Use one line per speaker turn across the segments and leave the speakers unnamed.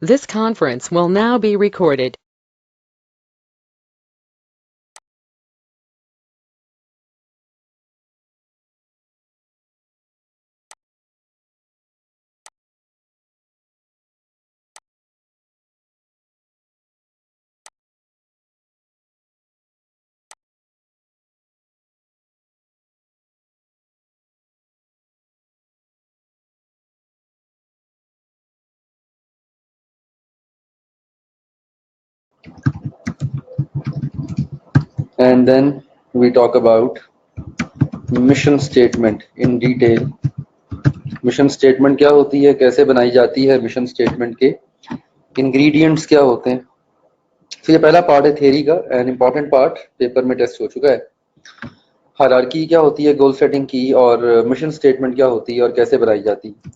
This conference will now be recorded.
And then we talk about mission statement in detail. Mission statement क्या होती है, कैसे बनाई जाती है, मिशन स्टेटमेंट के इंग्रेडिएंट्स क्या होते हैं. तो ये पहला पार्ट है थ्योरी का एंड इम्पॉर्टेंट पार्ट, पेपर में टेस्ट हो चुका है. हायरार्की क्या होती है गोल सेटिंग की, और मिशन स्टेटमेंट क्या होती है और कैसे बनाई जाती है.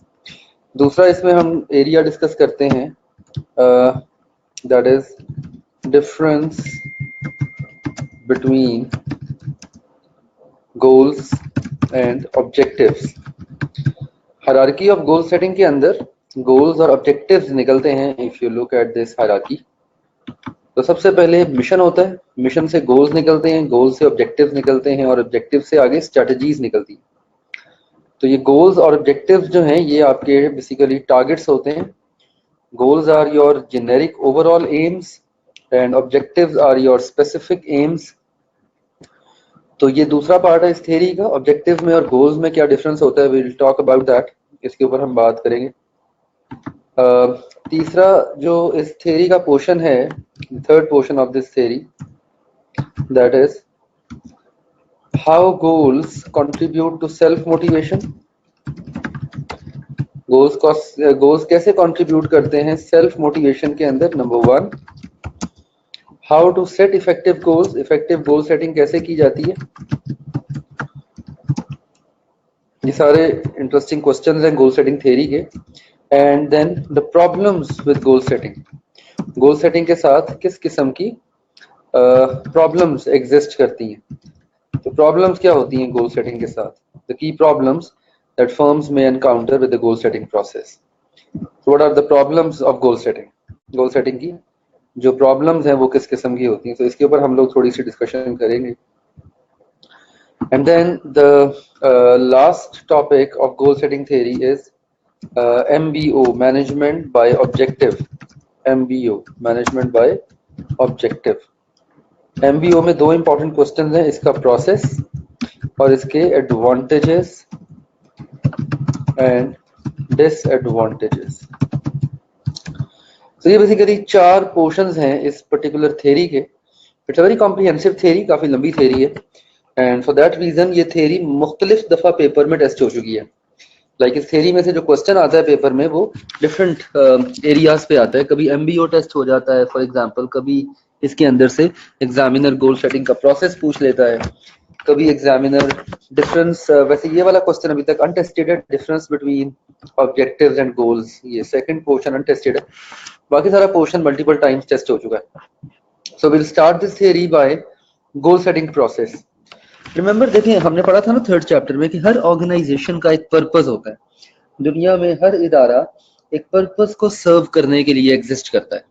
दूसरा इसमें हम एरिया डिस्कस करते हैं, that is difference between goals and objectives. Hierarchy of goal setting के अंदर गोल्स और ऑब्जेक्टिव्स निकलते हैं. If you look at this hierarchy, तो सबसे पहले मिशन होता है, मिशन से गोल्स निकलते हैं, गोल्स से ऑब्जेक्टिव्स निकलते हैं और ऑब्जेक्टिव से आगे स्ट्रेटजीज निकलती हैं. तो ये गोल्स और ऑब्जेक्टिव्स जो हैं ये आपके बेसिकली टारगेट्स होते हैं. Goals are your generic overall aims and objectives are your specific aims. तो ये दूसरा पार्ट है इस थ्योरी का. ऑब्जेक्टिव में और गोल्स में क्या डिफरेंस होता है, we will talk about that. इसके ऊपर हम बात करेंगे. तीसरा जो इस थ्योरी का पोर्शन है, third portion of this theory, that is how goals contribute to self motivation. Goals कैसे कंट्रीब्यूट करते हैं सेल्फ मोटिवेशन के अंदर. Number one, how to set effective goals. Effective goal setting कैसे की जाती है. ये सारे इंटरेस्टिंग क्वेश्चंस हैं गोल सेटिंग थ्योरी के. And then the problems with goal setting. Goal setting के साथ किस किस्म की प्रॉब्लम्स एग्जिस्ट करती हैं. तो प्रॉब्लम्स क्या होती हैं गोल सेटिंग के साथ. द की प्रॉब्लम्स दैट फर्म्स में encounter with the goal setting process. What are the problems of goal setting. Goal setting की जो प्रॉब्लम्स हैं वो किस किस्म की होती हैं. तो इसके ऊपर हम लोग थोड़ी सी डिस्कशन करेंगे. And then the last topic of goal setting theory is MBO, management by objective. MBO, management by objective. MBO में दो इंपॉर्टेंट क्वेश्चन हैं, इसका प्रोसेस और इसके एडवांटेजेस एंड डिसएडवांटेजेस. तो ये बेसिकली चार पोर्शंस हैं इस पर्टिकुलर थ्योरी के. It's a very comprehensive theory, काफी लंबी थ्योरी है. एंड फॉर दैट रीजन ये थ्योरी मुख्तलिफ दफा पेपर में टेस्ट हो चुकी है. लाइक इस थ्योरी में से जो क्वेश्चन आता है पेपर में वो डिफरेंट एरियाज पे आता है. कभी MBO टेस्ट हो जाता है फॉर एग्जांपल, कभी इसके अंदर से एग्जामिनर गोल सेटिंग का प्रोसेस पूछ लेता है, कभी एग्जामिनर डिफरेंस, वैसे ये वाला क्वेश्चन अभी तक अनटेस्टेड है, difference between objectives and goals. ये सेकंड पोर्शन अनटेस्टेड है, बाकी सारा पोर्शन मल्टीपल टाइम्स टेस्ट हो चुका है. So will start this theory by goal setting process. Remember, देखिए हमने पढ़ा था ना थर्ड चैप्टर में कि हर ऑर्गेनाइजेशन का एक पर्पस होता है. दुनिया में हर इदारा एक पर्पस को सर्व करने के लिए एग्जिस्ट करता है.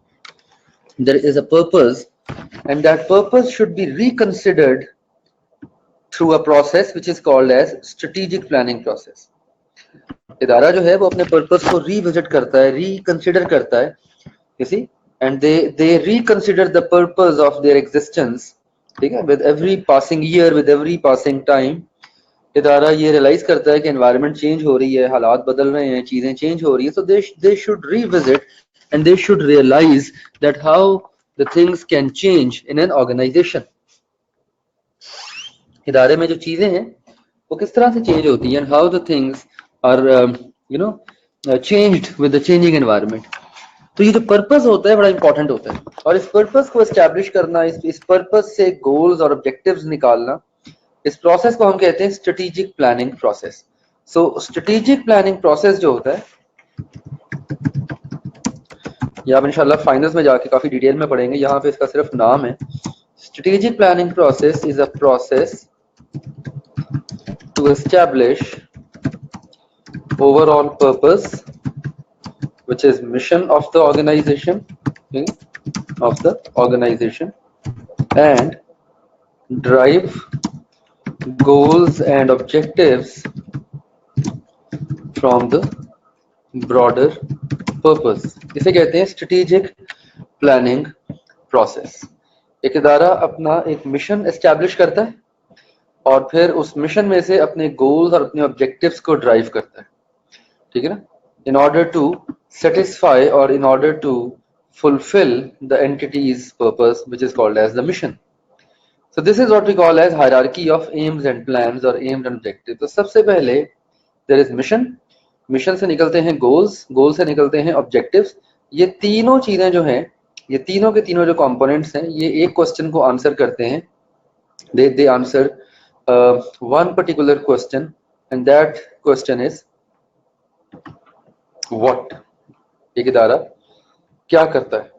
There is a purpose and that purpose should be reconsidered through a process which is called as strategic planning process. इदारा जो है वो अपने पर्पस को रिविजिट करता है, रिकंसिडर करता है, you see, and they reconsider the purpose of their existence. ठीक है, with every passing year, with every passing time, इदारा ये रियलाइज करता है कि एनवायरनमेंट चेंज हो रही है, हालात बदल रहे हैं, चीजें चेंज हो रही है. so they should revisit and they should realize that how the things can change in an organization. इदारे में जो चीजें हैं वो किस तरह से चेंज होती हैं, and how the things are changed with the changing environment. तो ये जो पर्पस होता है बड़ा इंपॉर्टेंट होता है, और इस पर्पस को एस्टैब्लिश करना, इस पर्पस से गोल्स और ऑब्जेक्टिव्स निकालना, इस प्रोसेस को हम कहते हैं स्ट्रेटेजिक प्लानिंग प्रोसेस. सो स्ट्रेटेजिक प्लानिंग प्रोसेस जो होता है, ये आप इंशाल्लाह फाइनल्स में जाके काफी डिटेल में पढ़ेंगे, यहाँ पे इसका सिर्फ नाम है. Strategic planning process is a process to establish overall purpose which is mission of the organization, okay, of the organization, and drive goals and objectives from the broader purpose. इसे कहते हैं strategic planning process. एक इदारा अपना एक mission establish करता है और फिर उस मिशन में से अपने गोल्स और अपने ऑब्जेक्टिव्स को ड्राइव करता है, ठीक है ना, in order to satisfy or in order to fulfill the entity's purpose, which is called as the mission. So this is what we call as hierarchy of aims and plans or aims and objectives. तो सबसे पहले there is mission, mission से निकलते हैं goals, goals से निकलते हैं objectives. ये तीनों चीजें जो हैं, ये तीनों के तीनों जो components हैं, ये एक question को answer करते हैं. They answer one particular question, and that question is what. एक इदारा क्या करता है.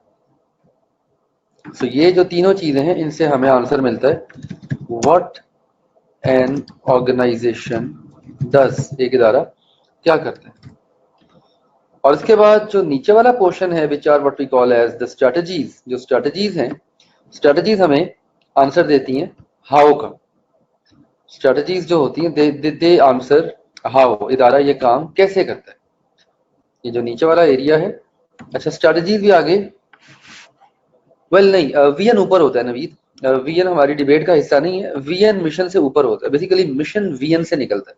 So ये जो तीनों चीजें हैं, इनसे हमें आंसर मिलता है what an organization does. एक इदारा क्या करता है. और इसके बाद जो नीचे वाला पोर्शन है, which are what we call as the strategies. जो strategies हैं, strategies हमें आंसर देती हैं how का. strategies जो होती हैं, they answer how. इदारा ये काम कैसे करता है. ये जो नीचे वाला एरिया है. अच्छा, strategies भी आगे वेल नहीं, वीएन ऊपर होता है नवीद. वीएन हमारी डिबेट का हिस्सा नहीं है. वीएन मिशन से ऊपर होता है. बेसिकली मिशन वीएन से निकलता है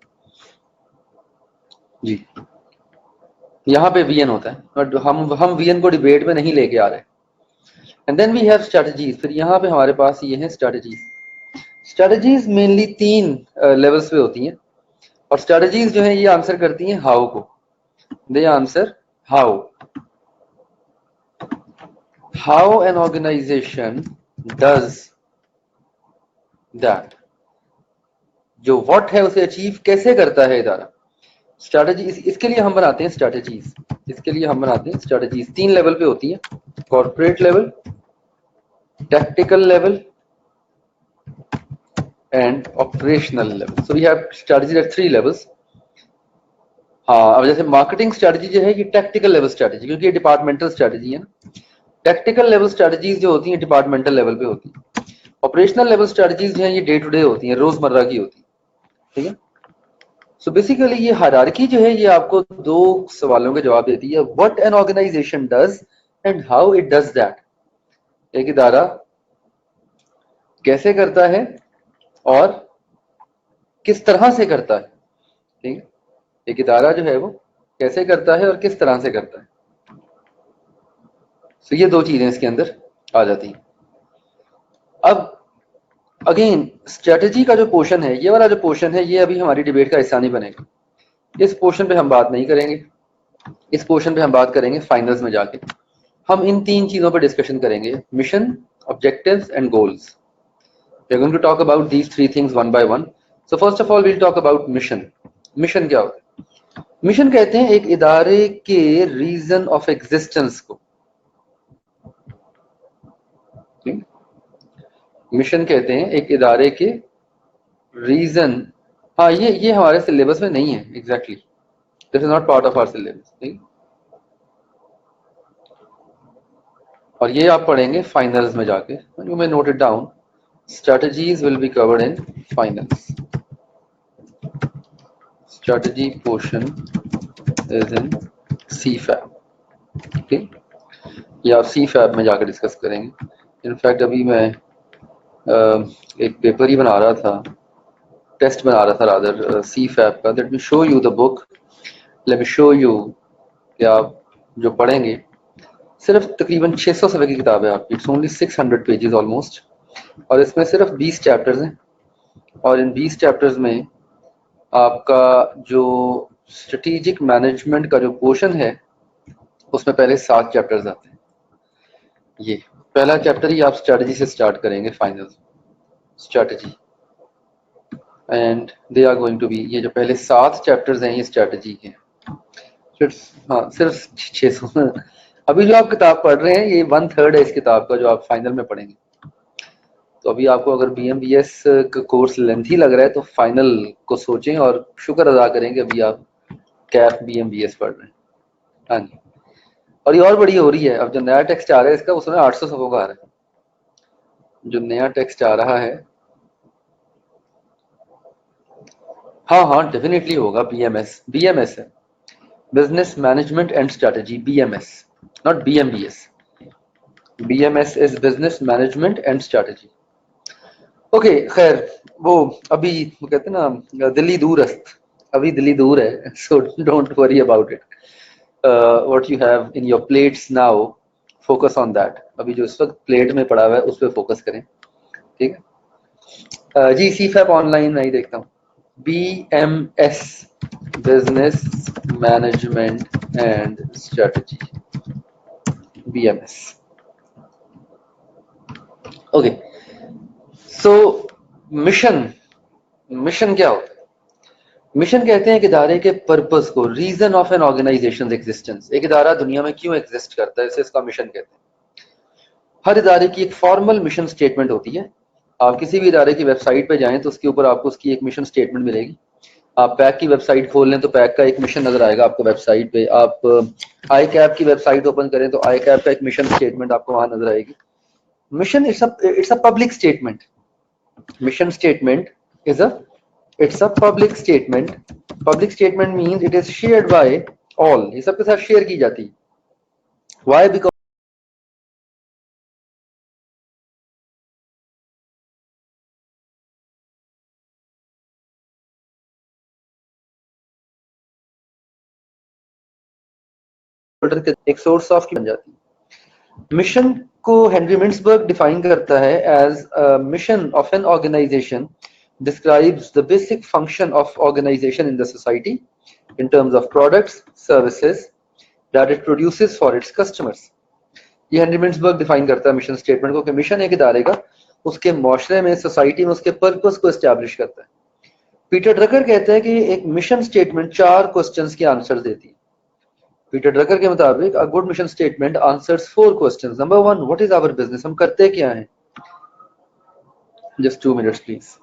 जी. यहाँ पे वीएन होता है, बट हम वीएन को डिबेट में नहीं लेके आ रहे. And then we have strategies. फिर यहाँ पे हमारे पास ये है स्ट्रेटजीज. स्ट्रेटजीज मेनली 3 लेवल्स पे होती हैं और स्ट्रेटजीज जो है ये आंसर करती हैं हाउ को. They answer how. How an organization does that. जो what है उसे अचीव कैसे करता है इदारा. स्ट्रैटेजी, इसके लिए हम बनाते हैं स्ट्रैटेजीज. इसके लिए हम बनाते हैं स्ट्रैटेजीज. 3 लेवल पे होती है, corporate level, tactical level and operational level. So we have strategy at 3 levels. हाँ, अब जैसे मार्केटिंग स्ट्रैटेजी जो है ये टैक्टिकल लेवल स्ट्रैटेजी, क्योंकि ये डिपार्टमेंटल स्ट्रैटेजी है ना. टेक्निकल लेवल स्ट्रेटजीज जो होती हैं डिपार्टमेंटल लेवल पे होती हैं. ऑपरेशनल लेवल स्ट्रेटजीज जो हैं ये डे टू डे होती हैं, रोजमर्रा की होती है, ठीक है. सो बेसिकली ये हायरार्की जो है ये आपको 2 सवालों के जवाब देती है. What an organization does and how it does that. एक इदारा कैसे करता है और किस तरह से करता है, ठीक है. एक इदारा जो है वो कैसे करता है और किस तरह से करता है. तो ये 2 चीजें इसके अंदर आ जाती हैं. अब अगेन स्ट्रेटजी का जो पोर्शन है, ये वाला जो पोर्शन है, ये अभी हमारी डिबेट का हिस्सा नहीं बनेगा. इस पोर्शन पे हम बात नहीं करेंगे. इस पोर्शन पे हम बात करेंगे फाइनल्स में जाके. हम इन 3 चीजों पर डिस्कशन करेंगे, mission, objectives and goals. We are going to talk about these 3 things one by one. So first of all we will talk about mission. Mission क्या होता है. मिशन कहते हैं एक इदारे के रीजन ऑफ एग्जिस्टेंस को. मिशन कहते हैं एक इदारे के रीजन. हाँ, ये हमारे सिलेबस में नहीं है exactly. This is not part of our syllabus, ठीक. और ये आप पढ़ेंगे फाइनल्स में जाके. You may note it down. Strategies will be covered in finals. Strategy portion is in CFAB, ठीक. ये आप CFAB में जाकर डिस्कस करेंगे. इनफैक्ट अभी मैं एक पेपर ही बना रहा था, टेस्ट बना रहा था रादर CFAB का. Let me show you the book. Let me show you कि आप जो पढ़ेंगे, सिर्फ तकरीबन 600 सफ़े की किताब है आपकी. It's only 600 pages almost. और इसमें सिर्फ 20 चैप्टर्स हैं. और इन 20 चैप्टर्स में आपका जो स्ट्रेटेजिक मैनेजमेंट का जो पोर्शन है उसमें पहले 7 चैप्टर्स आते हैं. ये पहला चैप्टर ही आप स्ट्रेटजी से स्टार्ट करेंगे, final strategy. And they are going to be, ये जो पहले 7 चैप्टर्स हैं ये स्ट्रेटजी के. हाँ, सिर्फ 600. अभी जो आप किताब पढ़ रहे हैं ये 1/3 है इस किताब का जो आप फाइनल में पढ़ेंगे. तो अभी आपको अगर BMBS का कोर्स लेंथी लग रहा है तो फाइनल को सोचें और शुक्र अदा करें कि अभी आप कैफ BMBS पढ़ रहे हैं. हाँ जी. और ये और बड़ी हो रही है। अब जो नया टेक्स्ट आ रहा है इसका, उसमें 800 सफों का आ रहा है। जो नया टेक्स्ट आ रहा है, हाँ हाँ डेफिनेटली होगा। बीएमएस, बीएमएस है, business management and strategy, BMS, not BMBS. BMS is business management and strategy. Okay खैर, वो अभी वो कहते हैं ना दिल्ली दूरस्त, अभी दिल्ली दूर है, so don't worry about it. What you have in your plates now, focus on that. अभी जो इस वक्त प्लेट में पड़ा हुआ है उस पर फोकस करें, ठीक है। जी सी फैप ऑनलाइन नहीं देखता हूँ। B M S, business management and strategy, B M S. Okay, so mission, mission क्या होता है? मिशन कहते हैं एक इदारे के पर्पस को, reason of an organization existence. एक इदारा दुनिया में क्यों एग्जिस्ट करता है, इसे इसका मिशन कहते हैं। हर इदारे की एक फॉर्मल मिशन स्टेटमेंट होती है। आप किसी भी इदारे की वेबसाइट पे जाएं तो उसके ऊपर आपको उसकी एक मिशन स्टेटमेंट मिलेगी। आप पैक की वेबसाइट खोल लें तो पैक का एक मिशन नजर आएगा आपको वेबसाइट पे। आप आई कैप की वेबसाइट ओपन करें तो आई कैप का एक मिशन स्टेटमेंट आपको वहां नजर आएगी। Mission it's a public statement. Mission statement is a it's a public statement. Public statement means it is shared by all, ये सबके साथ शेयर की जाती है। व्हाई? बिकॉज एक सोर्स ऑफ की बन जाती है। मिशन को हेनरी मिंट्सबर्ग डिफाइन करता है as mission of an organization describes the basic function of organization in the society in terms of products, services that it produces for its customers. ये Henry Mintzberg define करता है mission स्टेटमेंट को कि mission एक इदारे का उसके माशरे में, सोसाइटी में उसके पर्पस को एस्टैब्लिश करता है। पीटर ड्रकर कहते हैं कि एक मिशन स्टेटमेंट 4 क्वेश्चंस के आंसर देती है। पीटर ड्रकर के मुताबिक a good mission statement answers 4 questions. Number 1, what is our business, हम करते क्या हैं। Just 2 minutes please.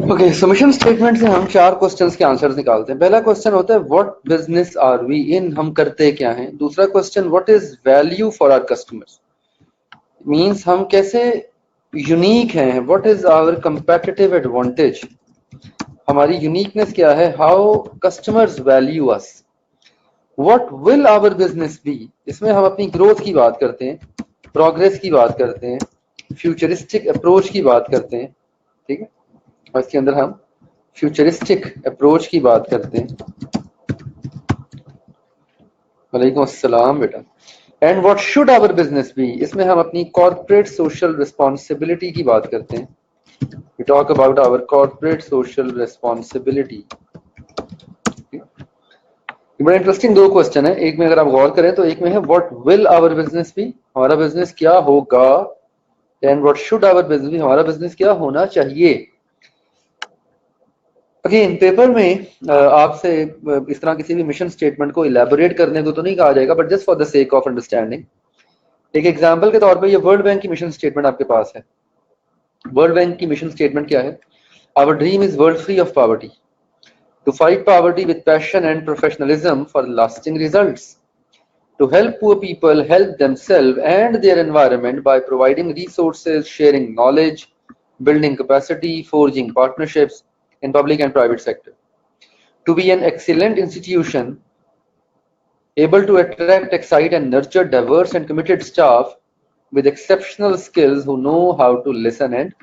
Okay, so mission statement से हम 4 क्वेश्चंस के आंसर्स निकालते हैं। पहला क्वेश्चन होता है what business are we in, हम करते क्या हैं। दूसरा question what is value for our customers, means हम कैसे यूनिक हैं, what is our competitive advantage. हमारी यूनिकनेस क्या है, how customers value us, what will our business be, इसमें हम अपनी ग्रोथ की बात करते हैं, प्रोग्रेस की बात करते हैं, फ्यूचरिस्टिक अप्रोच की बात करते हैं, ठीक है, और इसके अंदर हम फ्यूचरिस्टिक अप्रोच की बात करते हैं। वालेकुम अस्सलाम बेटा। And what should our business be, इसमें हम अपनी कॉर्पोरेट सोशल रिस्पॉन्सिबिलिटी की बात करते हैं। We talk about our corporate social responsibility. बड़ा इंटरेस्टिंग दो क्वेश्चन है, एक में अगर आप गौर करें तो एक में है what will our business be, हमारा बिजनेस क्या होगा, and what should our business be, हमारा बिजनेस क्या होना चाहिए। अगेन पेपर में आपसे इस तरह किसी भी मिशन स्टेटमेंट को इलेबोरेट करने को तो नहीं कहा जाएगा, but just for the sake of understanding एक एग्जांपल के तौर पे ये वर्ल्ड बैंक की मिशन स्टेटमेंट आपके पास है। वर्ल्ड बैंक की मिशन स्टेटमेंट क्या है, our dream is world free of poverty, to fight poverty with passion and professionalism for lasting results, to help poor people help themselves and their environment by providing resources, sharing knowledge, building capacity, forging partnerships in public and private sector. To be an excellent institution, able to attract, excite and nurture diverse and committed staff with exceptional skills who know how to listen and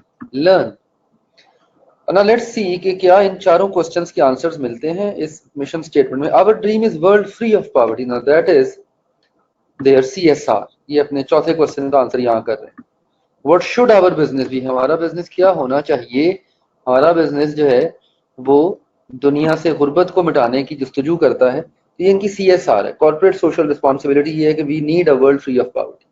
learn. Now let's see कि क्या इन चारों questions के answers मिलते हैं इस mission statement में। Our dream is world free of poverty. Now that is there CSR, ये अपने चौथे क्वेश्चन का आंसर यहाँ कर रहे हैं। व्हाट शुड आवर बिजनेस भी, हमारा बिजनेस क्या होना चाहिए, हमारा बिजनेस जो है वो दुनिया से गुर्बत को मिटाने की जस्तजू करता है। तो ये इनकी CSR है, कॉर्पोरेट सोशल रिस्पॉन्सिबिलिटी, ये है कि we need a world free of poverty,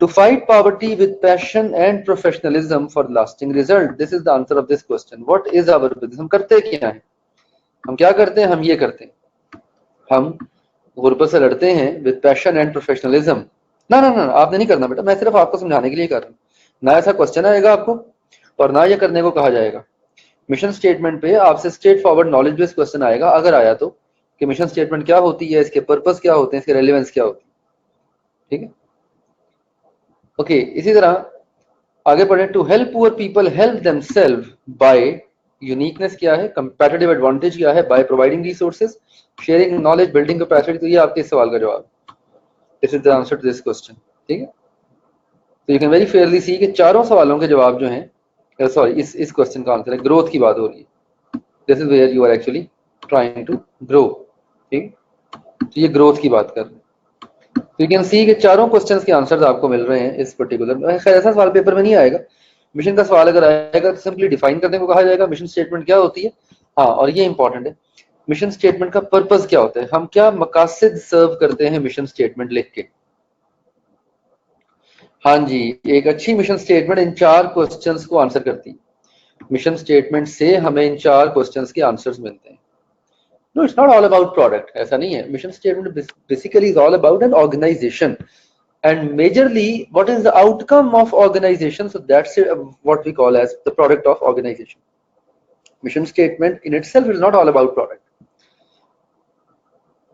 to fight poverty with passion and professionalism for lasting result. This is the answer of this question. What is our business, हम करते क्या है, हम क्या करते हैं, हम ये करते हैं, हम गुर्बत से लड़ते हैं विद पैशन एंड प्रोफेशनलिज्म। ना ना ना आपने नहीं करना बेटा, मैं सिर्फ आपको समझाने के लिए कर रहा हूँ, ना ऐसा क्वेश्चन आएगा आपको और ना ये करने को कहा जाएगा। मिशन स्टेटमेंट पे आपसे straight forward knowledge based question आएगा, अगर आया तो, कि मिशन स्टेटमेंट क्या होती है, इसके पर्पस क्या होते हैं, इसके रेलेवेंस क्या होती है, ठीक है। ओके, इसी तरह आगे पढ़े, to help poor people help themselves by, uniqueness क्या है, कंपैटिटिव एडवांटेज क्या है, by providing resources, sharing knowledge, building capacity. तो ये आपके इस सवाल का जवाब, this is the answer to this question, ठीक है। तो you can very fairly see कि चारों सवालों के जवाब जो हैं, सॉरी इस क्वेश्चन का आंसर है, ग्रोथ की बात हो रही है, this is where you are actually trying to grow, ठीक। तो ये ग्रोथ की बात कर रहे हैं। तो यू कैन सी कि चारों क्वेश्चंस के आंसर्स आपको मिल रहे हैं इस पर्टिकुलर। खैर ऐसा सवाल पेपर में नहीं आएगा, मिशन का सवाल अगर आएगा तो सिंपली डिफाइन करने को कहा जाएगा, मिशन स्टेटमेंट क्या होती है। हाँ, और ये इंपॉर्टेंट है, मिशन स्टेटमेंट का पर्पस क्या होता है, हम क्या मकासद सर्व करते हैं मिशन स्टेटमेंट लिख के। हाँ जी, एक अच्छी मिशन स्टेटमेंट इन चार क्वेश्चंस को आंसर करती है। मिशन स्टेटमेंट से हमें इन चार क्वेश्चंस के आंसर्स मिलते हैं। No, it's not all about product, ऐसा नहीं है। Mission statement basically is all about an organisation and majorly what is the outcome of organization, so that's what we call as the product of organization. Mission statement in itself is not all about product,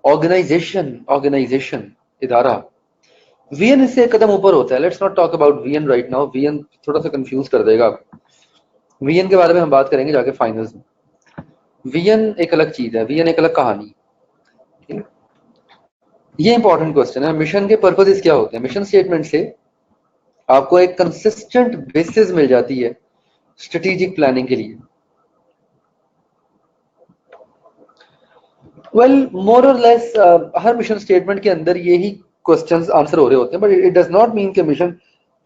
organization इदारा, VN इससे एक कदम ऊपर होता है। Let's not talk about VN right now, VN थोड़ा सा confuse कर देगा आपको, VN के बारे में हम बात करेंगे जाके फाइनल्स में। VN एक अलग चीज है, VN एक अलग कहानी, ठीक है। ये इंपॉर्टेंट क्वेश्चन है, मिशन के पर्पसेस क्या होते हैं। मिशन स्टेटमेंट से आपको एक कंसिस्टेंट बेसिस मिल जाती है स्ट्रेटेजिक प्लानिंग के लिए। वेल मोर और लेस हर मिशन स्टेटमेंट के अंदर यही क्वेश्चंस आंसर हो रहे होते हैं, but it does not mean कि मिशन,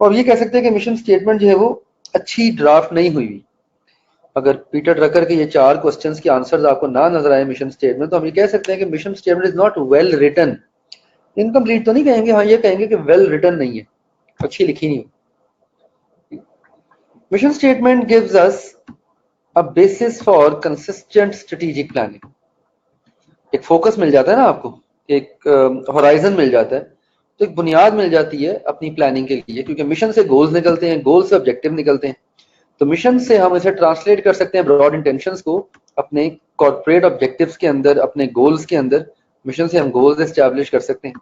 और ये कह सकते हैं कि मिशन स्टेटमेंट जो है वो अच्छी ड्राफ्ट नहीं हुई। अगर पीटर ड्रकर के ये चार क्वेश्चंस के आंसर्स आपको ना नजर आए मिशन स्टेटमेंट, तो हम ये कह सकते हैं कि mission statement is not well written. Incomplete तो नहीं कहेंगे, हाँ ये कहेंगे कि वेल रिटन नहीं है, अच्छी लिखी नहीं। Mission statement gives us a basis for consistent strategic planning. एक फोकस मिल जाता है ना आपको, एक होराइजन मिल जाता है, तो एक बुनियाद मिल जाती है अपनी प्लानिंग के लिए, क्योंकि मिशन से गोल्स निकलते हैं, गोल से ऑब्जेक्टिव निकलते हैं। तो मिशन से हम इसे ट्रांसलेट कर सकते हैं ब्रॉड इंटेंशंस को अपने कॉर्पोरेट ऑब्जेक्टिव्स के अंदर, अपने गोल्स के अंदर। मिशन से हम गोल्स एस्टैब्लिश कर सकते हैं।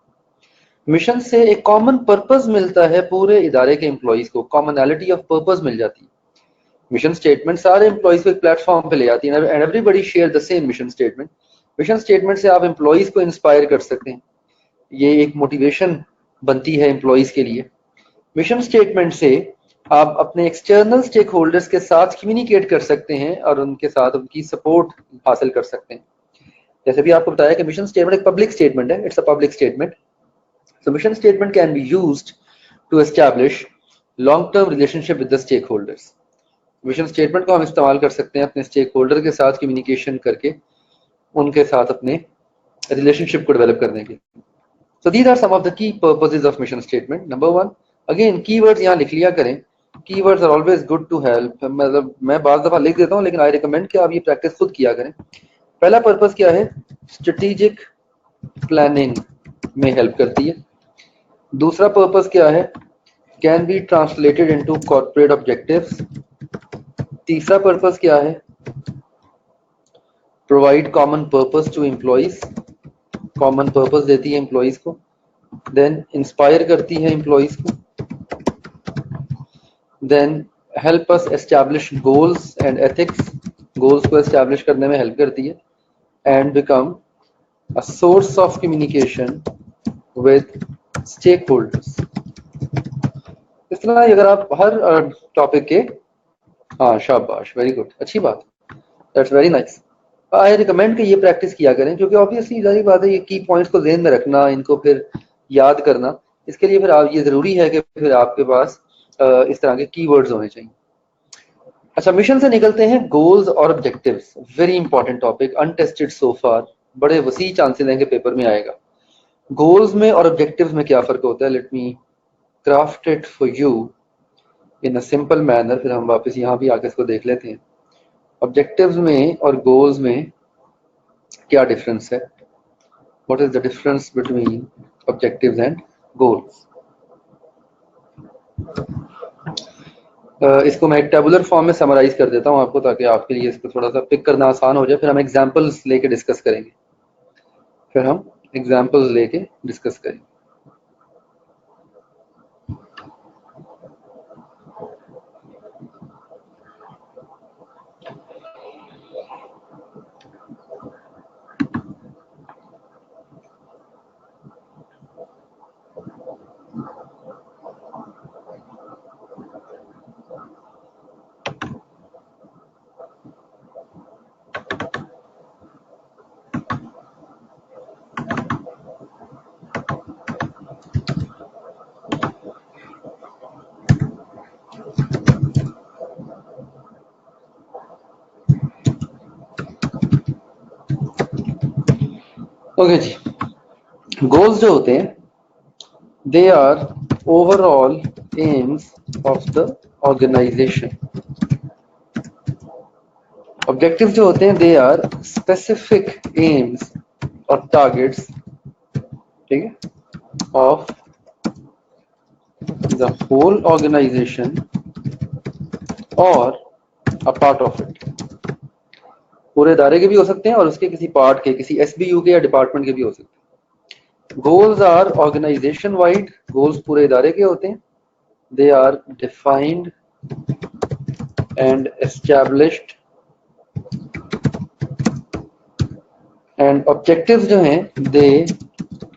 मिशन से एक कॉमन पर्पस मिलता है पूरे इदारे के एम्प्लॉइज को, कॉमनैलिटी ऑफ पर्पस मिल जाती है। मिशन स्टेटमेंट सारे एम्प्लॉइज को एक प्लेटफॉर्म पे ले आती है and everybody share the same mission statement. Mission statement से आप एम्प्लॉइज को इंस्पायर कर सकते हैं, ये एक मोटिवेशन बनती है एम्प्लॉइज के लिए। मिशन स्टेटमेंट से आप अपने एक्सटर्नल स्टेक होल्डर्स के साथ कम्युनिकेट कर सकते हैं और उनके साथ उनकी सपोर्ट हासिल कर सकते हैं। जैसे भी आपको बताया कि मिशन स्टेटमेंट एक पब्लिक स्टेटमेंट है, it's a public statement. So mission statement can be used to establish long term relationship with the stake holders. मिशन स्टेटमेंट को हम इस्तेमाल कर सकते हैं अपने स्टेक होल्डर के साथ कम्युनिकेशन करके उनके साथ अपने रिलेशनशिप को डेवलप करने के। So these are some of the key purposes of mission statement. Number 1, again keywords यहाँ लिख लिया करें। Keywords are always good to help. मतलब मैं बाज़ दफ़ा लिख देता हूँ लेकिन आई रिकमेंड कि आप ये प्रैक्टिस खुद किया करें। पहला पर्पस क्या है? स्ट्रेटेजिक प्लानिंग में हेल्प करती है। दूसरा पर्पस क्या है? Can be translated into corporate objectives. तीसरा पर्पस क्या है? Provide common purpose to employees, common purpose देती है एम्प्लॉइज को। देन इंस्पायर करती है एम्प्लॉइज को। Then help us establish goals and ethics, goals को एस्टैब्लिश करने में हेल्प करती है। And become a source of communication with stake holders. इस तरह अगर आप हर टॉपिक के, हाँ शाबाश, वेरी गुड, अच्छी बात, that's very nice. I recommend कि ये प्रैक्टिस किया करें क्योंकि ऑब्वियसली जाहिर बात है ये की पॉइंट्स को ध्यान में रखना, इनको फिर याद करना, इसके लिए फिर आप ये ज़रूरी है कि फिर आपके पास इस तरह के कीवर्ड्स होने चाहिए। अच्छा, मिशन से निकलते हैं गोल्स और objectives. Very important topic, untested so far, बड़े वसी चांसेस हैं कि पेपर में आएगा। गोल्स में और ऑब्जेक्टिव्स में क्या फ़र्क होता है? Let me craft it for you in a simple manner. फिर हम वापस यहाँ भी आके इसको देख लेते हैं। ऑब्जेक्टिव्स में और गोल्स में क्या डिफरेंस है? What is the difference between objectives and goals? इसको मैं एक टेबुलर फॉर्म में समराइज कर देता हूँ आपको, ताकि आपके लिए इसको थोड़ा सा पिक करना आसान हो जाए। फिर हम एग्जांपल्स लेके डिस्कस करेंगे। ओके जी, गोल्स जो होते हैं they are overall aims of the organisation. Objective जो होते हैं दे आर स्पेसिफिक एम्स और टारगेट्स, ठीक है, ऑफ द होल ऑर्गेनाइजेशन और अ पार्ट ऑफ इट। पूरे इदारे के भी हो सकते हैं और उसके किसी पार्ट के, किसी एसबीयू के या डिपार्टमेंट के भी हो सकते हैं। Goals are organisation wide, goals पूरे इदारे के होते हैं। They are defined and established. And objectives जो हैं they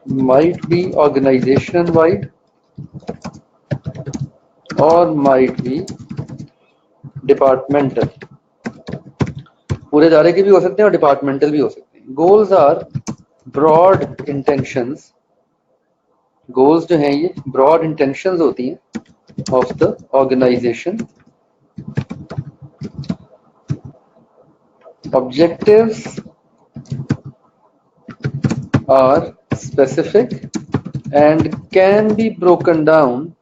might be organisation wide और माइट बी डिपार्टमेंटल। पूरे इदारे के भी हो सकते हैं और डिपार्टमेंटल भी हो सकते हैं। Goals are broad intentions, goals जो हैं ये ब्रॉड इंटेंशंस होती हैं of the organisation. Objectives are specific and can be broken down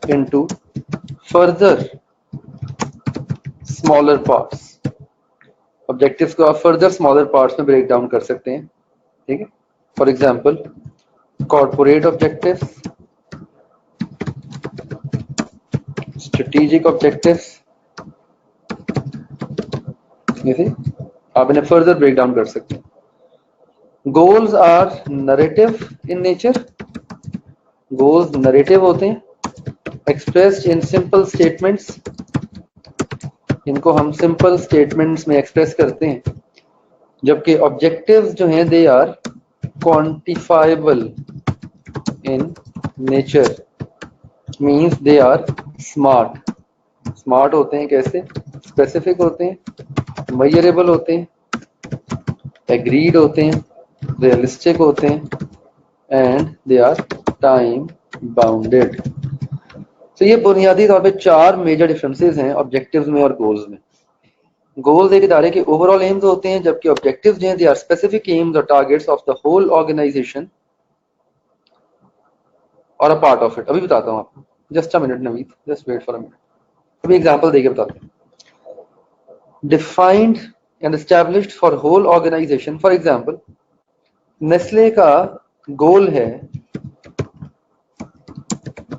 into further smaller parts। Objectives को आप फर्दर स्मॉलर पार्ट्स में ब्रेक डाउन कर सकते हैं, ठीक है। For example corporate objectives, strategic objectives, आप इन्हें फर्दर ब्रेक डाउन कर सकते हैं। Goals are narrative in nature, goals narrative होते हैं, एक्सप्रेस्ड इन सिंपल स्टेटमेंट्स इनको हम सिंपल स्टेटमेंट्स में एक्सप्रेस करते हैं, जबकि ऑब्जेक्टिव्स जो हैं they are quantifiable in nature, means they are smart. Smart होते हैं कैसे? स्पेसिफिक होते हैं, मेजरेबल होते हैं, एग्रीड होते हैं, रियलिस्टिक होते हैं, and they are time bounded. तो ये बुनियादी तौर पे 4 मेजर डिफरेंसेस हैं ऑब्जेक्टिव्स में और गोल्स में। गोल्स एक इदारे के ओवरऑल एम्स होते हैं, जबकि ऑब्जेक्टिव्स जो हैं दे आर स्पेसिफिक एम्स और targets of the whole organisation और अ पार्ट ऑफ इट। अभी बताता हूँ आपको, just a minute Naveed, just wait for a minute. अभी एग्जांपल देके बताता हूँ। Defined and established for whole organisation, for example Nestle का गोल है,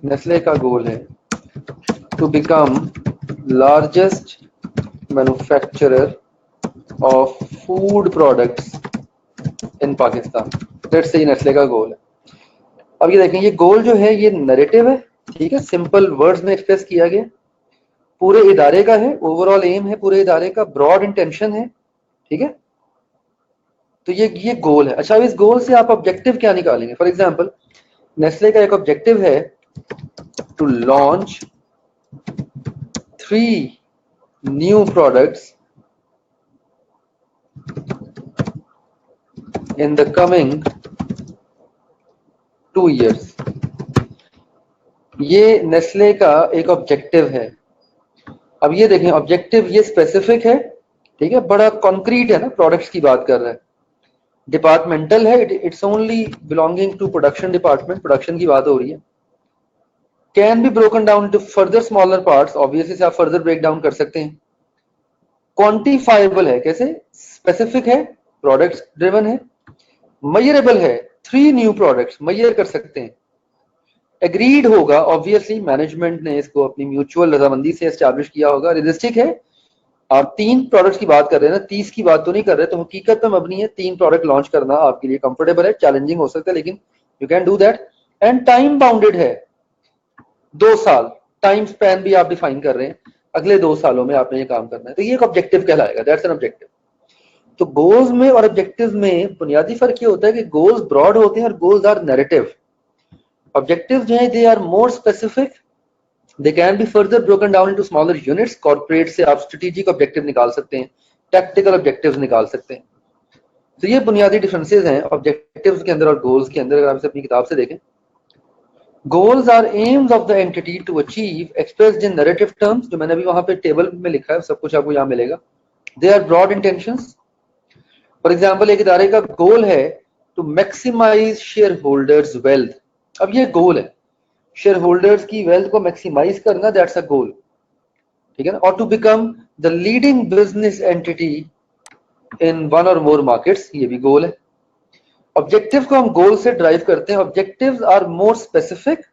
नेस्ले का गोल है to become largest manufacturer of food products in Pakistan. Let's say Nestle का goal है। अब ये देखें, ये गोल जो है ये नैरेटिव है, ठीक है, सिंपल वर्ड्स में एक्सप्रेस किया गया, पूरे इदारे का है, ओवरऑल एम है पूरे इदारे का, ब्रॉड इंटेंशन है, ठीक है। तो ये गोल है। अच्छा, अब इस गोल से आप ऑब्जेक्टिव क्या निकालेंगे? फॉर एग्जांपल नेस्ले का एक ऑब्जेक्टिव है to launch 3 new products in the coming 2 years। ये नेस्ले का एक ऑब्जेक्टिव है। अब ये देखें, ऑब्जेक्टिव ये स्पेसिफिक है, ठीक है, बड़ा कॉन्क्रीट है ना, प्रोडक्ट्स की बात कर रहा है। डिपार्टमेंटल है, it's only belonging to production department, production की बात हो रही है। Can be broken down to further smaller parts, obviously से आप फर्दर ब्रेक डाउन कर सकते हैं। क्वांटिफाइबल है, कैसे? स्पेसिफिक है, प्रोडक्ट्स ड्रिवन है। मेजरेबल है, 3 न्यू प्रोडक्ट्स मेजर कर सकते हैं। एग्रीड होगा, ऑब्वियसली मैनेजमेंट ने इसको अपनी म्यूचुअल रजामंदी से एस्टैब्लिश किया होगा। रियलिस्टिक है, आप 3 प्रोडक्ट्स की बात कर रहे हैं ना, 30 की बात तो नहीं कर रहे, तो हकीकत पे मबनी है। 3 प्रोडक्ट लॉन्च करना आपके लिए कंफर्टेबल है, चैलेंजिंग हो सकता है, लेकिन you can do that. And time bounded है, 2 साल टाइम स्पैन भी आप डिफाइन कर रहे हैं, अगले 2 सालों में आपने ये काम करना है, तो ये एक ऑब्जेक्टिव कहलाएगा, दैट्स एन ऑब्जेक्टिव। तो गोल्स में और ऑब्जेक्टिव में बुनियादी फर्क ये होता है कि गोल्स ब्रॉड होते हैं और गोल्स आर नैरेटिव। ऑब्जेक्टिव जो है they are more specific, they can be further broken down into smaller units. Corporate से आप स्ट्रेटेजिक ऑब्जेक्टिव निकाल सकते हैं, टैक्टिकल ऑब्जेक्टिव्स निकाल सकते हैं। तो ये बुनियादी डिफरेंसेस हैं ऑब्जेक्टिव्स के अंदर और गोल्स के अंदर। अगर आप इसे अपनी किताब से देखें, goals are aims of the entity to achieve expressed in narrative terms, जो मैंने अभी वहां पे टेबल में लिखा है, सब कुछ आपको यहाँ मिलेगा। They are broad intentions. For example एक इदारे का गोल है to maximise share holders wealth. अब ये गोल है, शेयर होल्डर्स की वेल्थ को मैक्सिमाइज करना, दैट्स अ गोल, ठीक है ना। और to become the leading business entity in 1 और मोर मार्केट्स, ये भी गोल है। ऑब्जेक्टिव को हम गोल से ड्राइव करते हैं। Objectives are more specific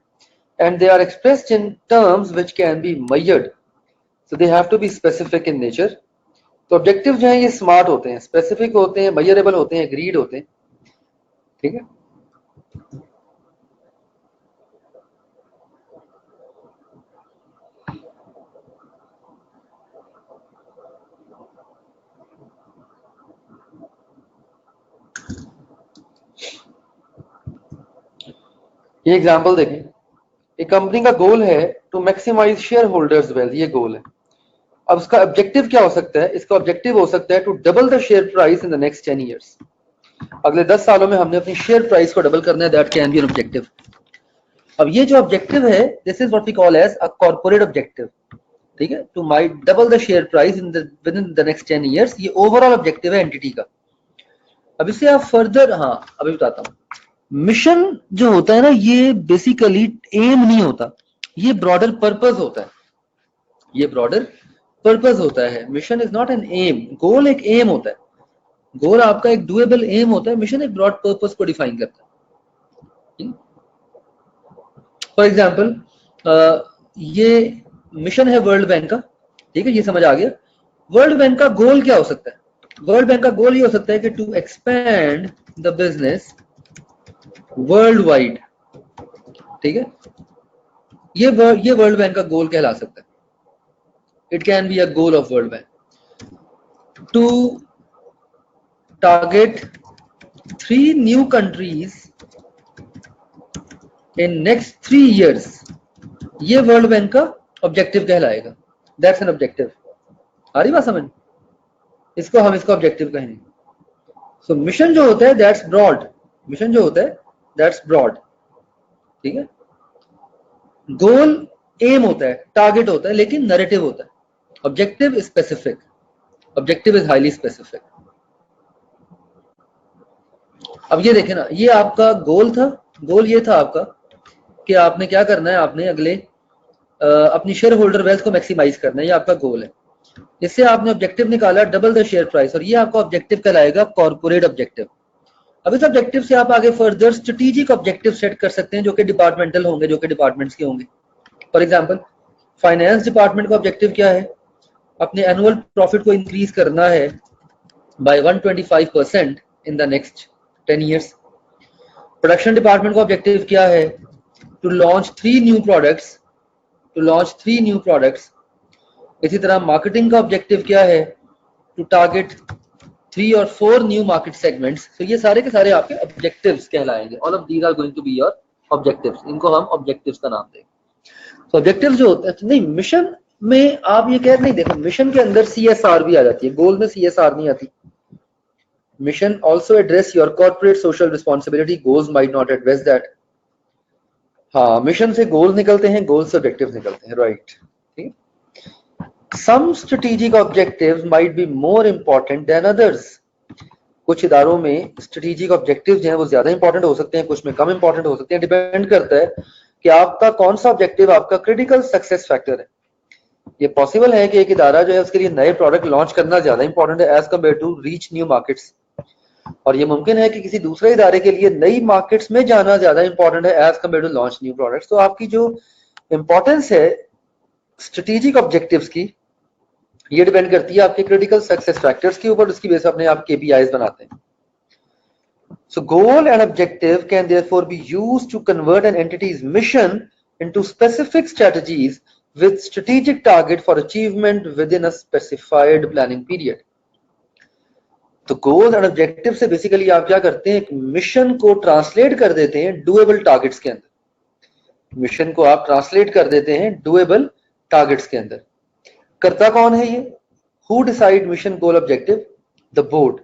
and they are expressed in terms which can be measured, so they have to be specific in nature. तो ऑब्जेक्टिव जो है ये स्मार्ट होते हैं, स्पेसिफिक होते हैं, मेजरेबल होते हैं, एग्रीड होते हैं, ठीक है। ये एग्जांपल देखें, एक कंपनी का गोल है to maximise share holders wealth, ये गोल है। अब इसका ऑब्जेक्टिव क्या हो सकता है? इसका ऑब्जेक्टिव हो सकता है to double the share price in the next 10 years. अगले 10 सालों में हमने अपनी शेयर प्राइस को डबल करना है, that can be an objective. अब ये जो ऑब्जेक्टिव है, this is what we call as a corporate objective, ठीक है, to might double the share price in within the next 10 years. ये ओवरऑल ऑब्जेक्टिव है एंटिटी का। अब इसे आप फर्दर, हाँ अभी बताता हूँ। मिशन जो होता है ना, ये बेसिकली एम नहीं होता, ये ब्रॉडर पर्पस होता है, ये ब्रॉडर पर्पस होता है। Mission is not an aim, goal एक एम होता है, गोल आपका एक डुएबल एम होता है, मिशन एक ब्रॉड पर्पस को डिफाइन करता है। फॉर एग्जाम्पल ये मिशन है वर्ल्ड बैंक का, ठीक है, ये समझ आ गया। वर्ल्ड बैंक का गोल क्या हो सकता है? वर्ल्ड बैंक का गोल ये हो सकता है कि to expand the business world wide, ठीक है, ये वर्ल्ड बैंक का गोल कहला सकता है। It can be a goal of World Bank to target 3 new countries in next 3 years. ये वर्ल्ड बैंक का ऑब्जेक्टिव कहलाएगा. That's an objective. आ रही बात समझ? इसको हम इसका ऑब्जेक्टिव कहेंगे. सो मिशन जो होता है दैट्स ब्रॉड. मिशन जो होता है दैट्स ब्रॉड. ठीक है. गोल एम होता है, टारगेट होता है, लेकिन नैरेटिव होता है. Objective is specific. Objective is highly specific. अब ये देखें ना, ये आपका गोल था. गोल ये था आपका कि आपने क्या करना है, आपने अगले अपनी शेयर होल्डर वेल्थ को मैक्सिमाइज करना है. ये आपका गोल है. इससे आपने ऑब्जेक्टिव निकाला डबल द शेयर प्राइस, और ये आपका ऑब्जेक्टिव कहलाएगा कॉर्पोरेट ऑब्जेक्टिव. अब इस ऑब्जेक्टिव से आप आगे फर्दर स्ट्रेटेजिक ऑब्जेक्टिव सेट कर सकते हैं जो कि डिपार्टमेंटल होंगे, जो कि डिपार्टमेंट्स के होंगे. फॉर एग्जांपल फाइनेंस डिपार्टमेंट का ऑब्जेक्टिव क्या है? अपने एनुअल प्रॉफिट को इंक्रीज करना है by 125% in the next 10 years. Production department का ऑब्जेक्टिव क्या है? To launch 3 new products. इसी तरह मार्केटिंग का ऑब्जेक्टिव क्या है? To target 3 or 4 new market segments. तो ये सारे के सारे आपके ऑब्जेक्टिव्स कहलाएंगे. All of these are going to be your objectives. इनको हम ऑब्जेक्टिव्स का नाम देंगे. तो ऑब्जेक्टिव्स जो होते हैं, नहीं मिशन में आप ये कह नहीं, देखो मिशन के अंदर CSR भी आ जाती है. गोल में CSR नहीं आती. Mission also address your corporate social responsibility. Goals might not address that. हाँ, मिशन से गोल निकलते हैं, गोल से ऑब्जेक्टिव्स निकलते हैं. राइट. ठीक. Some strategic objectives might be more important than others. कुछ इदारों में स्ट्रेटेजिक ऑब्जेक्टिव्स जो हैं वो ज्यादा इंपॉर्टेंट हो सकते हैं, कुछ में कम इंपॉर्टेंट हो सकते हैं. डिपेंड करता है कि आपका कौन सा ऑब्जेक्टिव आपका क्रिटिकल सक्सेस फैक्टर है. ये पॉसिबल है कि एक इदारा जो है उसके लिए नए प्रोडक्ट लॉन्च करना ज्यादा इंपॉर्टेंट है as compare to reach new markets. और ये मुमकिन है कि किसी दूसरे इदारे के लिए नई मार्केट्स में जाना ज्यादा इंपॉर्टेंट है as compare to launch new products. तो आपकी जो इंपॉर्टेंस है स्ट्रेटेजिक ऑब्जेक्टिव्स की, ये डिपेंड करती है आपके क्रिटिकल सक्सेस फैक्टर्स के ऊपर. उसकी वजह से अपने आप KPIs बनाते हैं. So goal and objective can therefore be used to convert an entity's mission into specific strategies with strategic target for achievement within a specified planning period. तो गोल एंड ऑब्जेक्टिव से बेसिकली आप क्या करते हैं, एक mission को translate कर देते हैं डुएबल टारगेट्स के अंदर. मिशन को आप ट्रांसलेट कर देते हैं डुएबल टारगेट्स के अंदर. करता कौन है ये? Who decide mission goal objective? The board.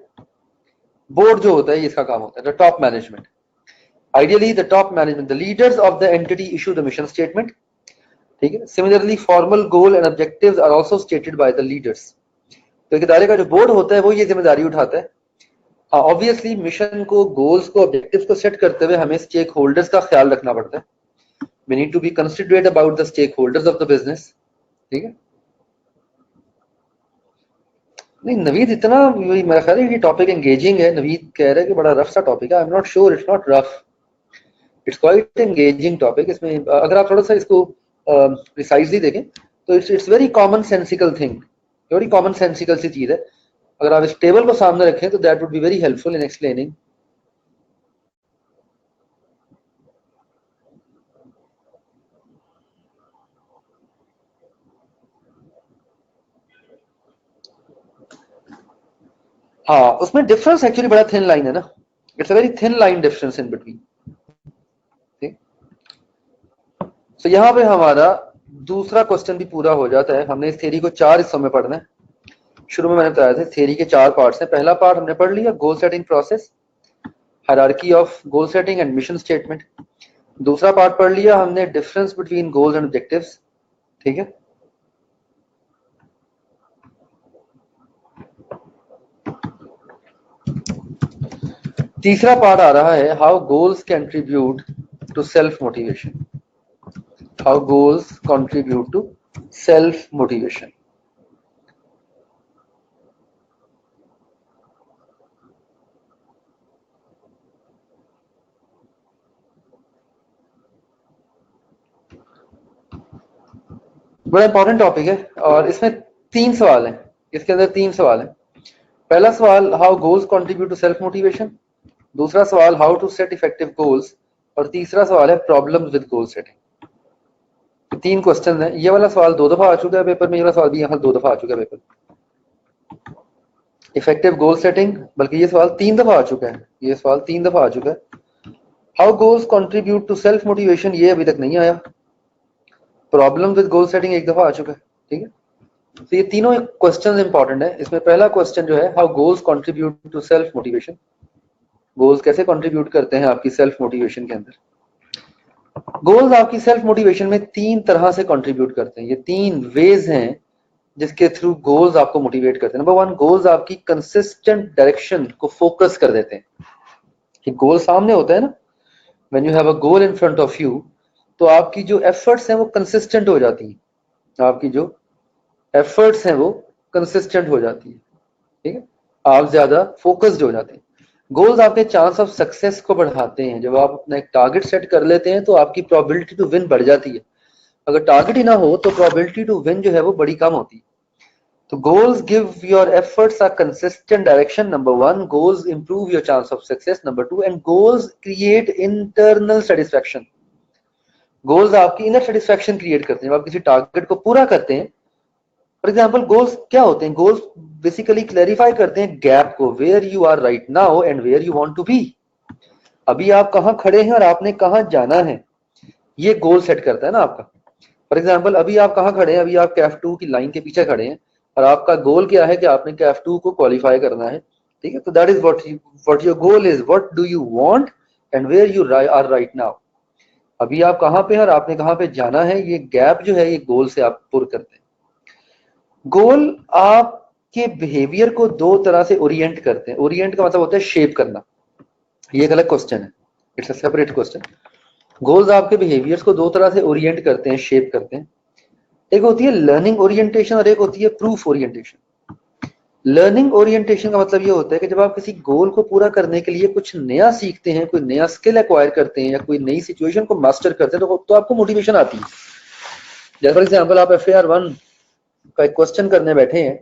Board जो होता है ये इसका काम होता है. The top management. Ideally the top management, the leaders of the entity issue the mission statement. ठीक है. Similarly formal goal and objectives are also stated by the leaders. तो एक इदारे का जो बोर्ड होता है वो ये जिम्मेदारी उठाता है. ऑब्वियसली मिशन को, गोल्स को, ऑब्जेक्टिव्स को सेट करते हुए हमें स्टेक होल्डर्स का ख्याल रखना पड़ता है. We need to be considerate about the stake holders of the business. ठीक है. नहीं नवीद, इतना मेरा ख्याल है ये टॉपिक एंगेजिंग है. नवीद कह रहा है कि बड़ा रफ सा टॉपिक है. I am not sure, it's not rough, it's quite engaging topic. इसमें अगर आप थोड़ा सा इसको प्रिसाइजली देखें तो it's very common sensical thing. बड़ी कॉमन सेंसिकल सी चीज है. अगर आप इस टेबल को सामने रखें तो that would be very helpful in explaining. हाँ, उसमें डिफरेंस एक्चुअली बड़ा थिन लाइन है ना. It's a very thin line difference in between. ठीक. तो यहाँ पे हमारा दूसरा क्वेश्चन भी पूरा हो जाता है. हमने इस थ्योरी को 4 हिस्सों में पढ़ना है. शुरू में मैंने बताया था थ्योरी के 4 पार्ट्स हैं. पहला पार्ट हमने पढ़ लिया goal setting process, hierarchy of goal setting and mission statement. दूसरा पार्ट पढ़ लिया हमने difference between goals and objectives. ठीक है. तीसरा पार्ट आ रहा है how goals contribute to self motivation. How goals contribute to self motivation. बड़ा इंपॉर्टेंट टॉपिक है और इसमें 3 सवाल हैं. इसके अंदर 3 सवाल हैं. पहला सवाल how goals contribute to self motivation. दूसरा सवाल how to set effective goals. और तीसरा सवाल है problems with goal setting. 3 question है, ये वाला सवाल 2 दफा आ चुका है पेपर में, ये वाला सवाल भी यहाँ 2 दफा आ चुका है पेपर। इफेक्टिव गोल सेटिंग, बल्कि ये सवाल 3 दफा आ चुका है, ये सवाल 3 दफा आ चुका है। How goals contribute to self motivation, ये अभी तक नहीं आया। प्रॉब्लम विद गोल सेटिंग 1 दफा आ चुका है, ठीक है। तो ये तीनों क्वेश्चन इंपॉर्टेंट है। इसमें पहला क्वेश्चन जो है, how goals contribute to self motivation, goals कैसे कंट्रीब्यूट करते हैं आपकी सेल्फ मोटिवेशन के अंदर। गोल्स आपकी सेल्फ मोटिवेशन में 3 तरह से कंट्रीब्यूट करते हैं। ये 3 वेज हैं जिसके थ्रू गोल्स आपको मोटिवेट करते हैं। नंबर 1, गोल्स आपकी कंसिस्टेंट डायरेक्शन को फोकस कर देते हैं। कि गोल सामने होता है ना, when you have a goal in front of you, तो आपकी जो एफर्ट्स हैं वो कंसिस्टेंट हो जाती हैं, आपकी जो एफर्ट्स हैं वो कंसिस्टेंट हो जाती है, ठीक है, आप ज्यादा फोकस्ड हो जाते हैं। गोल्स आपके चांस ऑफ सक्सेस को बढ़ाते हैं। जब आप अपना एक टारगेट सेट कर लेते हैं तो आपकी प्रोबेबिलिटी टू विन बढ़ जाती है। अगर टारगेट ही ना हो तो प्रोबेबिलिटी टू विन जो है वो बड़ी कम होती है। तो goals give your efforts a consistent direction. Number 1, goals improve your chance of success. Number 2, and goals create internal satisfaction. goals आपकी inner satisfaction create करते हैं। जब आप किसी टारगेट को पूरा करते हैं, फॉर एग्जाम्पल गोल्स क्या होते हैं, गोल्स बेसिकली क्लैरिफाई करते हैं गैप को, where you are right now and where you want to be. अभी आप कहाँ खड़े हैं और आपने कहाँ जाना है, ये गोल सेट करता है ना आपका। फॉर एग्जाम्पल अभी आप कहाँ खड़े हैं, अभी आप कैफ 2 की लाइन के पीछे खड़े हैं और आपका गोल क्या है कि आपने कैफ 2 को क्वालिफाई करना है, ठीक है। तो that is what your goal is, what do you want and where you are right now. अभी आप कहाँ पे हैं और आपने कहाँ पे जाना है, ये गैप जो है ये गोल से आप पुर करते हैं। गोल आपके बिहेवियर को 2 तरह से ओरिएंट करते हैं। ओरिएंट का मतलब होता है शेप करना, ये एक अलग क्वेश्चन है, it's a separate question. Goals आपके बिहेवियर्स को 2 तरह से ओरिएंट करते हैं, शेप करते हैं। एक होती है लर्निंग ओरिएंटेशन और एक होती है प्रूफ ओरिएंटेशन। लर्निंग ओरिएंटेशन का मतलब ये होता है कि जब आप किसी गोल को पूरा करने के लिए कुछ नया सीखते हैं, कोई नया स्किल एक्वायर करते हैं या कोई नई सिचुएशन को मास्टर करते हैं तो आपको मोटिवेशन आती है। जैसे फॉर एग्जाम्पल आप FAR 1 का एक क्वेश्चन करने बैठे हैं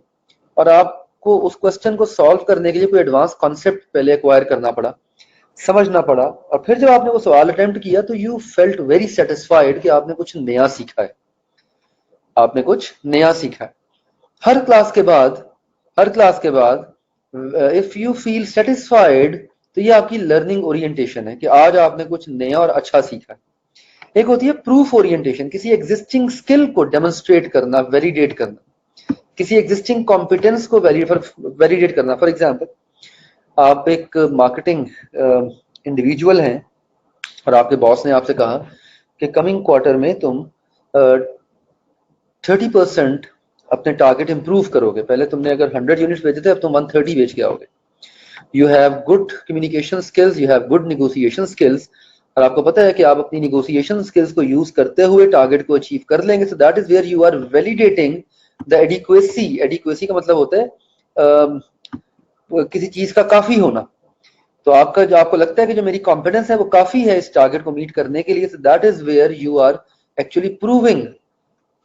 और आपको उस क्वेश्चन को सॉल्व करने के लिए कोई एडवांस कॉन्सेप्ट पहले एक्वायर करना पड़ा, समझना पड़ा, और फिर जब आपने वो सवाल अटेम्प्ट किया तो यू फेल्ट वेरी सेटिस्फाइड कि आपने कुछ नया सीखा है, आपने कुछ नया सीखा है। हर क्लास के बाद इफ यू फील सेटिस्फाइड तो ये आपकी लर्निंग ओरिएंटेशन है कि आज आपने कुछ नया और अच्छा सीखा है। एक होती है प्रूफ ओरिएंटेशन, किसी एग्जिस्टिंग स्किल को डेमोन्स्ट्रेट करना, वैलिडेट करना, किसी एग्जिस्टिंग कॉम्पिटेंस को वैलिडेट करना। फॉर एग्जाम्पल आप एक मार्केटिंग इंडिविजुअल हैं और आपके बॉस ने आपसे कहा कि कमिंग क्वार्टर में तुम 30% अपने टारगेट इंप्रूव करोगे। पहले तुमने अगर 100 यूनिट्स बेचे थे, अब तुम 130 बेच के आओगे। You have good communication skills, you have good negotiation skills, और आपको पता है कि आप अपनी नेगोशिएशन स्किल्स को यूज करते हुए टारगेट को अचीव कर लेंगे। So that is where you are validating the adequacy. Adequacy का मतलब होता है किसी चीज का काफी होना। तो आपका जो आपको लगता है कि जो मेरी कॉन्फिडेंस है वो काफी है इस टारगेट को मीट करने के लिए, so that is where you are actually proving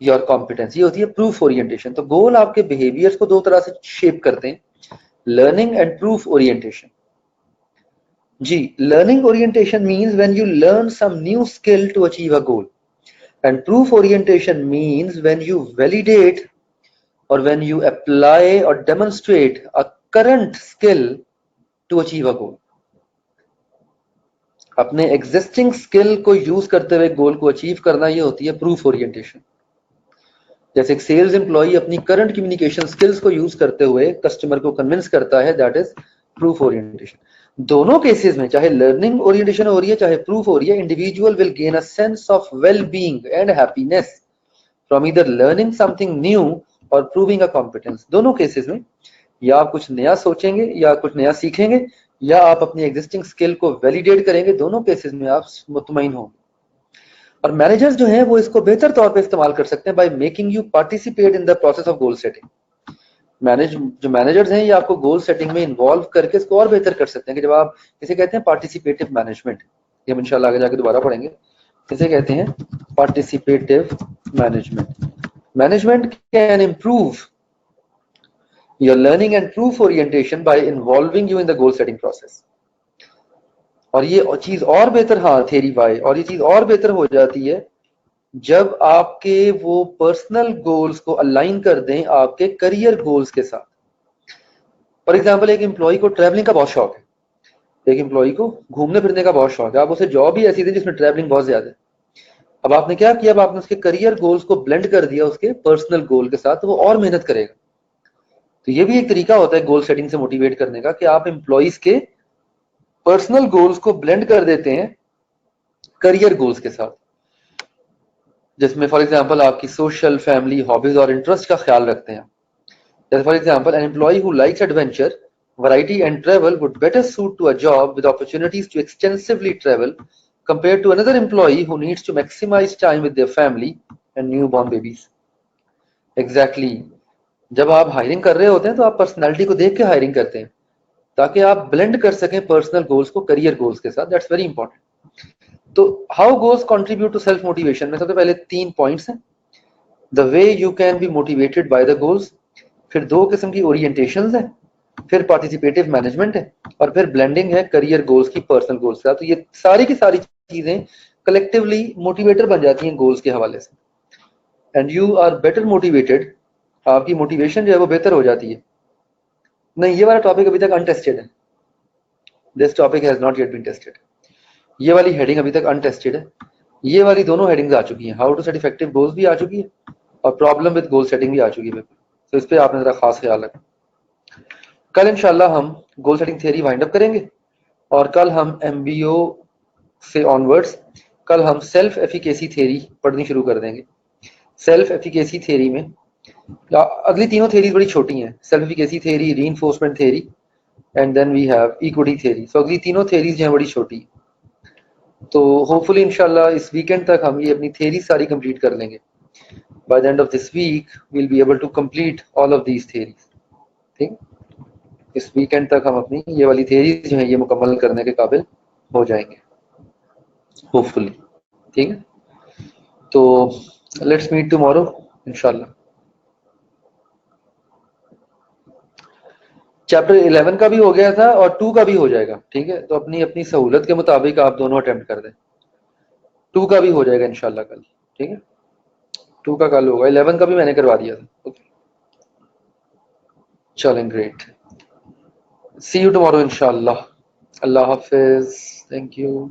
your competence. ये होती है प्रूफ ओरिएंटेशन। तो गोल आपके बिहेवियर्स को 2 तरह से शेप करते हैं, लर्निंग एंड प्रूफ ओरिएंटेशन। जी, learning orientation means when you learn some new skill to achieve a goal, and proof orientation means when you validate और व्हेन यू अप्लाई और demonstrate a current skill to achieve a goal. अपने existing skill को use करते हुए गोल को achieve करना, ये होती है प्रूफ ओरिएंटेशन। जैसे एक सेल्स एम्प्लॉय अपनी करंट कम्युनिकेशन स्किल्स को यूज करते हुए कस्टमर को कन्विंस करता है, दैट इज प्रूफ ओरिएंटेशन। दोनों केसेस में, चाहे लर्निंग ओरिएंटेशन हो रही है चाहे प्रूफ हो रही है, individual will gain a sense of well being and happiness from either learning something new और प्रूविंग अ कॉम्पिटेंस। दोनों केसेस में या आप कुछ नया सोचेंगे या कुछ नया सीखेंगे या आप अपनी एग्जिस्टिंग स्किल को वैलिडेट करेंगे, दोनों केसेस में आप मुतमईन होंगे। और मैनेजर्स जो हैं वो इसको बेहतर तौर पे इस्तेमाल कर सकते हैं by making you participate in the process of goal setting. जो मैनेजर्स हैं ये आपको गोल सेटिंग में इन्वॉल्व करके इसको और बेहतर कर सकते हैं। कि जब आप इसे कहते हैं पार्टिसिपेटिव मैनेजमेंट, ये हम इंशाल्लाह आगे जाके दोबारा पढ़ेंगे, इसे कहते हैं participative management. Management can improve your learning and proof orientation bye involving you in the goal setting process. और ये चीज और बेहतर, हाँ थेरी बाय, और ये चीज और बेहतर हो जाती है जब आपके वो पर्सनल गोल्स को अलाइन कर दें आपके करियर गोल्स के साथ। फॉर एग्जाम्पल, एक एम्प्लॉय को ट्रैवलिंग का बहुत शौक है, एक एम्प्लॉय को घूमने फिरने का बहुत शौक है, आप उसे जॉब ही ऐसी दी जिसमें ट्रैवलिंग बहुत ज्यादा है। अब आपने क्या किया, अब आपने उसके करियर गोल्स को ब्लेंड कर दिया उसके पर्सनल गोल के साथ, तो वो और मेहनत करेगा। तो ये भी एक तरीका होता है गोल सेटिंग से मोटिवेट करने का, कि आप एम्प्लॉइज के पर्सनल गोल्स को ब्लेंड कर देते हैं करियर गोल्स के साथ, जिसमें फॉर एग्जांपल आपकी सोशल, फैमिली, हॉबीज और इंटरेस्ट का ख्याल रखते हैं। जैसे for example, an employee who likes adventure, variety and travel would better suit to a job with opportunities to extensively travel compared to another employee who needs to maximize time with their family and newborn babies. Exactly. जब आप hiring कर रहे होते हैं तो आप personality को देख के हायरिंग करते हैं, ताकि आप ब्लेंड कर सकें पर्सनल गोल्स को करियर गोल्स के साथ। That's very important. तो how goals contribute to self motivation में सबसे पहले 3 पॉइंट्स हैं। The way you can be motivated by the goals, फिर 2 किस्म की ओरिएंटेशंस हैं, फिर पार्टिसिपेटिव मैनेजमेंट है, और फिर ब्लेंडिंग है करियर गोल्स की पर्सनल गोल्स का। तो ये सारी की सारी चीजें कलेक्टिवली मोटिवेटर बन जाती हैं गोल्स के हवाले से, and you are better motivated. आपकी मोटिवेशन जो है वो बेहतर हो जाती है। नहीं, ये वाला टॉपिक अभी तक अनटेस्टेड है, this topic has not yet been tested. ये वाली हेडिंग अभी तक अनटेस्टेड है। ये वाली दोनों हेडिंग्स आ चुकी हैं, how to set effective goals भी आ चुकी है, और प्रॉब्लम विद गोल सेटिंग भी आ चुकी है। तो इस पर आपने जरा खास ख्याल रखें। कल इंशाल्लाह हम goal setting theory wind up करेंगे, और कल हम एमबीओ से ऑनवर्ड्स कल हम सेल्फ एफिकेसी थियरी पढ़नी शुरू कर देंगे। सेल्फ एफिकेसी थियरी में अगली तीनों थियरीज बड़ी छोटी हैं, self efficacy theory, reinforcement theory, and then we have equity theory. So अगली तीनों थियरीज जो हैं बड़ी छोटी। तो होपफुली इंशाल्लाह इस वीकेंड तक हम ये अपनी थियरी सारी कंप्लीट कर लेंगे। By the end of this week we'll be able to complete all of these theories. ठीक, इस वीकेंड तक हम अपनी ये वाली थियरीज जो है ये मुकम्मल करने के काबिल हो जाएंगे होपफुली। ठीक है, तो लेट्स मीट टुमारो इंशाल्लाह। चैप्टर 11 का भी हो गया था और 2 का भी हो जाएगा। ठीक है, तो अपनी अपनी सहूलत के मुताबिक आप दोनों अटेम्प्ट कर दें। 2 का भी हो जाएगा इंशाल्लाह कल। ठीक है, 2 का कल होगा, 11 का भी मैंने करवा दिया था। ओके, चलें, ग्रेट। सी यू टुमारो इंशाल्लाह। अल्लाह हाफिज, थैंक यू।